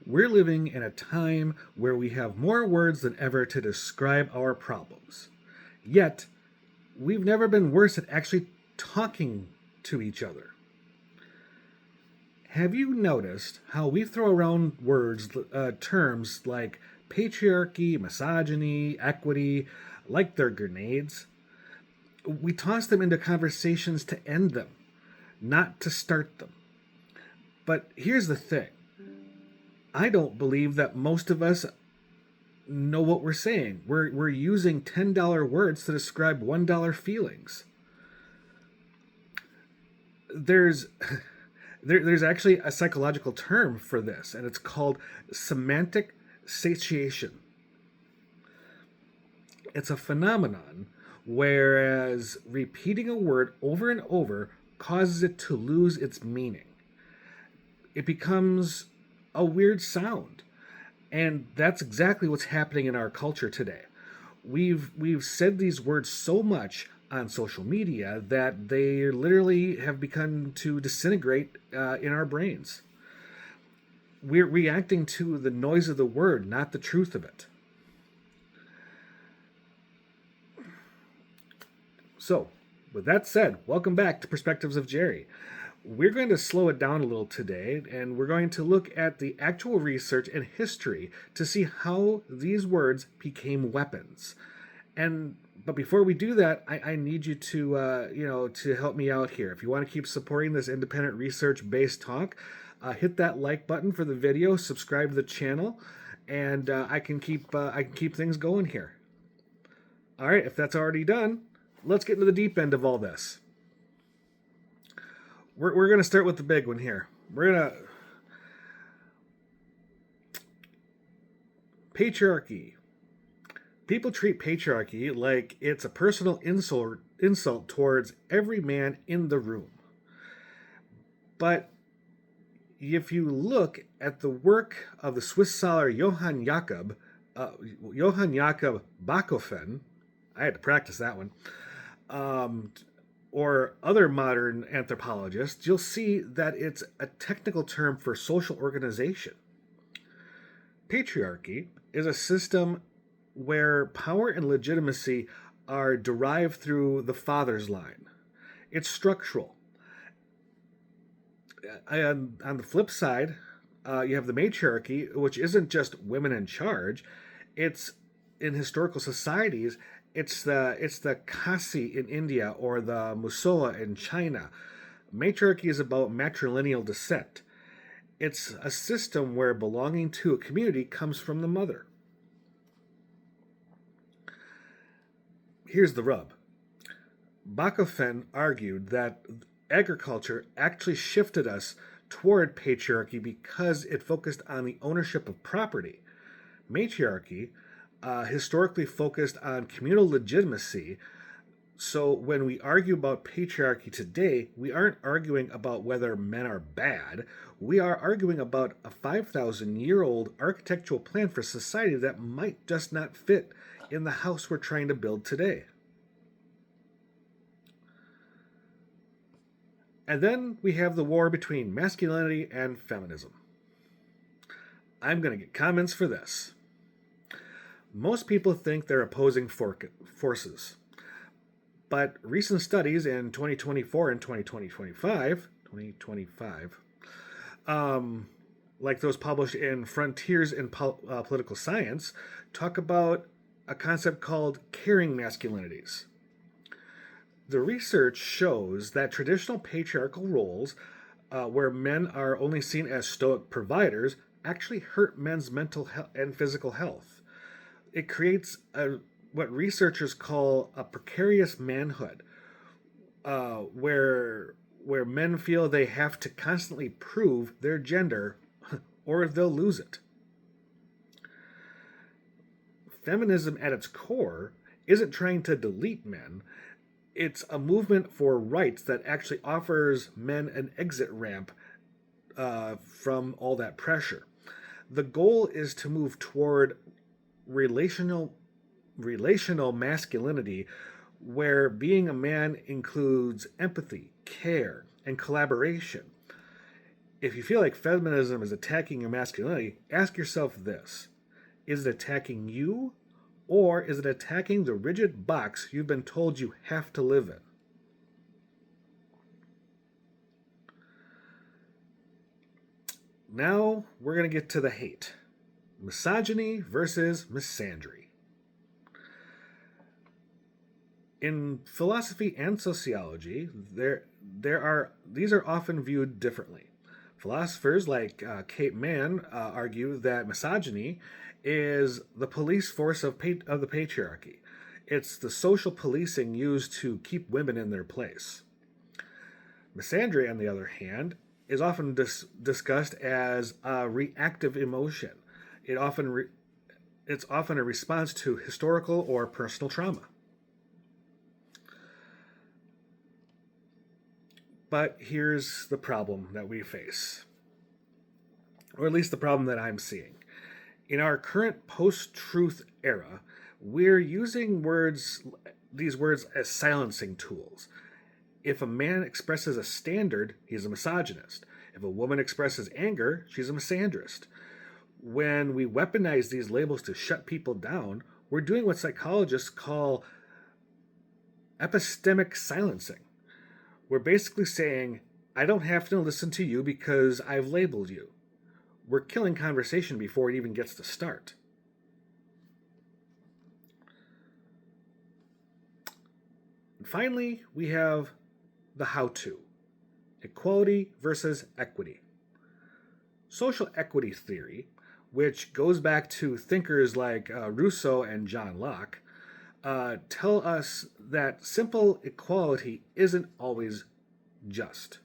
We're living in a time where we have more words than ever to describe our problems. Yet, we've never been worse at actually talking to each other. Have you noticed how we throw around terms like patriarchy, misogyny, equity, like they're grenades? We toss them into conversations to end them, not to start them. But here's the thing. I don't believe that most of us know what we're saying. We're using $10 words to describe $1 feelings. There's there's actually a psychological term for this, and it's called semantic satiation. It's a phenomenon whereas repeating a word over and over causes it to lose its meaning. It becomes a weird sound. And that's exactly what's happening in our culture today. We've said these words so much on social media that they literally have begun to disintegrate in our brains. We're reacting to the noise of the word, not the truth of it. So, with that said, welcome back to Perspectives of Jerry. We're going to slow it down a little today, and we're going to look at the actual research and history to see how these words became weapons. But before we do that, I need you to help me out here. If you want to keep supporting this independent research-based talk, hit that like button for the video, subscribe to the channel, and I can keep things going here. All right, if that's already done, let's get into the deep end of all this. We're going to start with the big one here. Patriarchy. People treat patriarchy like it's a personal insult towards every man in the room. But if you look at the work of the Swiss scholar Johann Jakob Bachofen, I had to practice that one, or other modern anthropologists, you'll see that it's a technical term for social organization. Patriarchy is a system where power and legitimacy are derived through the father's line. It's structural. On the flip side, you have the matriarchy, which isn't just women in charge. It's in historical societies. It's the Kasi in India or the Musola in China. Matriarchy is about matrilineal descent. It's a system where belonging to a community comes from the mother. Here's the rub. Bachofen argued that agriculture actually shifted us toward patriarchy because it focused on the ownership of property. Matriarchy historically focused on communal legitimacy. So when we argue about patriarchy today, we aren't arguing about whether men are bad. We are arguing about a 5,000-year-old architectural plan for society that might just not fit in the house we're trying to build today. And then we have the war between masculinity and feminism. I'm going to get comments for this. Most people think they're opposing forces. But recent studies in 2024 and 2025, like those published in Frontiers in Political Science, talk about a concept called Caring Masculinities. The research shows that traditional patriarchal roles, where men are only seen as stoic providers, actually hurt men's mental and physical health. It creates what researchers call a precarious manhood, where men feel they have to constantly prove their gender or they'll lose it. Feminism at its core isn't trying to delete men. It's a movement for rights that actually offers men an exit ramp from all that pressure. The goal is to move toward relational masculinity, where being a man includes empathy, care, and collaboration. If you feel like feminism is attacking your masculinity, ask yourself this: is it attacking you, or is it attacking the rigid box you've been told you have to live in? Now we're going to get to the hate. Misogyny versus misandry. In philosophy and sociology, these are often viewed differently. Philosophers like Kate Mann argue that misogyny is the police force of the patriarchy. It's the social policing used to keep women in their place. Misandry, on the other hand, is often discussed as a reactive emotion. It's often a response to historical or personal trauma. But here's the problem that we face, or at least the problem that I'm seeing. In our current post-truth era, we're using these words as silencing tools. If a man expresses a standard, he's a misogynist. If a woman expresses anger, she's a misandrist. When we weaponize these labels to shut people down, we're doing what psychologists call epistemic silencing. We're basically saying, I don't have to listen to you because I've labeled you. We're killing conversation before it even gets to start. And finally, we have the how-to. Equality versus equity. Social equity theory, which goes back to thinkers like Rousseau and John Locke, tell us that simple equality isn't always just.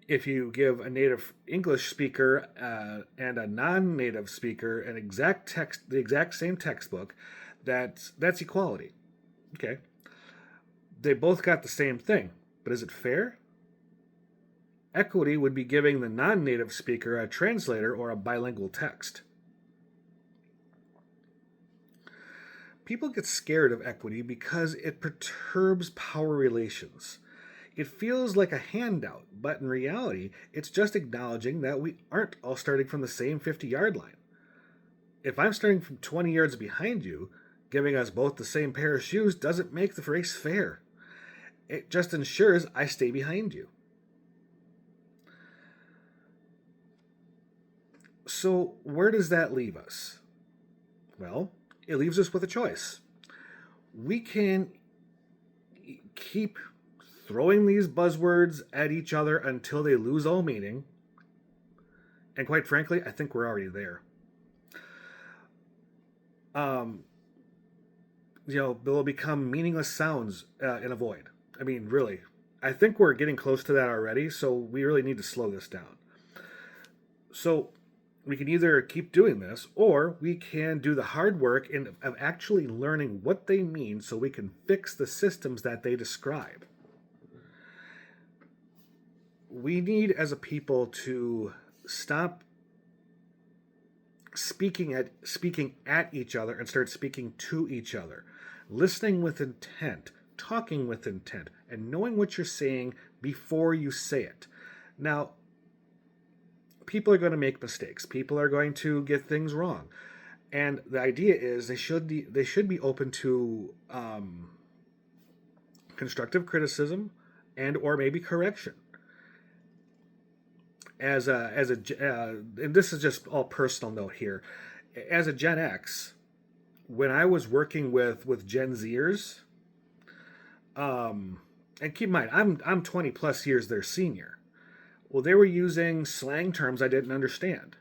If you give a native English speaker and a non-native speaker the exact same textbook, that's equality. Okay. They both got the same thing, but is it fair? Equity would be giving the non-native speaker a translator or a bilingual text. People get scared of equity because it perturbs power relations. It feels like a handout, but in reality, it's just acknowledging that we aren't all starting from the same 50-yard line. If I'm starting from 20 yards behind you, giving us both the same pair of shoes doesn't make the race fair. It just ensures I stay behind you. So where does that leave us? Well, it leaves us with a choice. We can keep throwing these buzzwords at each other until they lose all meaning. And quite frankly, I think we're already there. They'll become meaningless sounds in a void. I mean, really. I think we're getting close to that already, so we really need to slow this down. So we can either keep doing this, or we can do the hard work of actually learning what they mean so we can fix the systems that they describe. We need, as a people, to stop speaking at each other and start speaking to each other. Listening with intent, talking with intent, and knowing what you're saying before you say it. Now, people are going to make mistakes. People are going to get things wrong. And the idea is they should be open to constructive criticism and or maybe correction. And this is just all personal note here. As a Gen X, when I was working with Gen Zers, and keep in mind, I'm 20 plus years their senior. Well, they were using slang terms I didn't understand.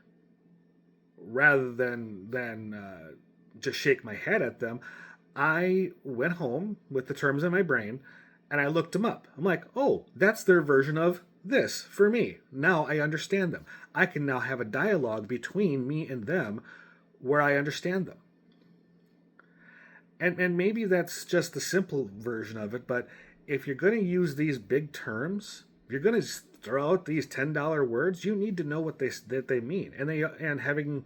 Rather than just shake my head at them, I went home with the terms in my brain and I looked them up. I'm like, oh, that's their version of this for me. Now I understand them. I can now have a dialogue between me and them where I understand them. And maybe that's just the simple version of it, but if you're going to use these big terms, if you're going to throw out these $10 words, you need to know what they mean, and having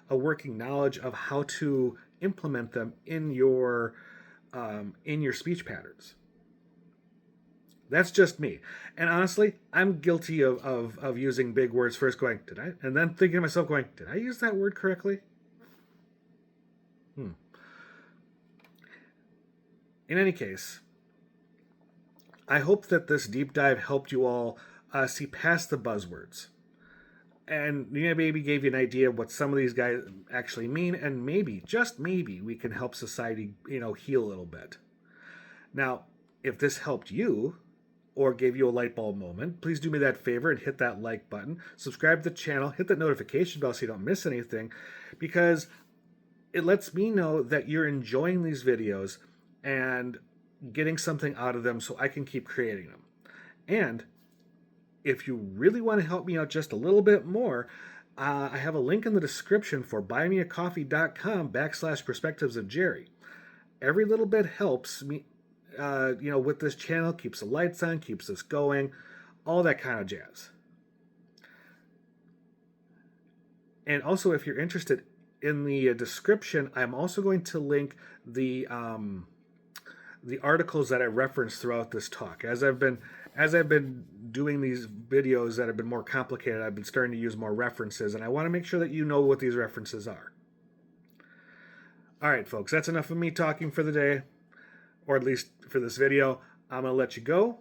a working knowledge of how to implement them in your speech patterns. That's just me. And honestly, I'm guilty of using big words first going, did I? And then thinking to myself going, did I use that word correctly? In any case, I hope that this deep dive helped you all see past the buzzwords. And maybe gave you an idea of what some of these guys actually mean, and maybe, just maybe, we can help society, heal a little bit. Now, if this helped you, or gave you a light bulb moment, please do me that favor and hit that like button. Subscribe to the channel, hit that notification bell so you don't miss anything, because it lets me know that you're enjoying these videos and getting something out of them so I can keep creating them. And if you really want to help me out just a little bit more, I have a link in the description for buymeacoffee.com/perspectives of Jerry. Every little bit helps me, with this channel, keeps the lights on, keeps us going, all that kind of jazz. And also, if you're interested, in the description, I'm also going to link the articles that I referenced throughout this talk. As I've been doing these videos that have been more complicated, I've been starting to use more references, and I want to make sure that you know what these references are. All right, folks, that's enough of me talking for the day, or at least for this video. I'm going to let you go.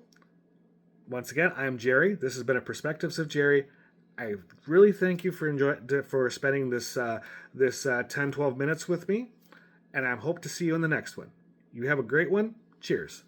Once again, I'm Jerry. This has been a Perspectives of Jerry. I really thank you for spending this 10-12 minutes with me, and I hope to see you in the next one. You have a great one. Cheers.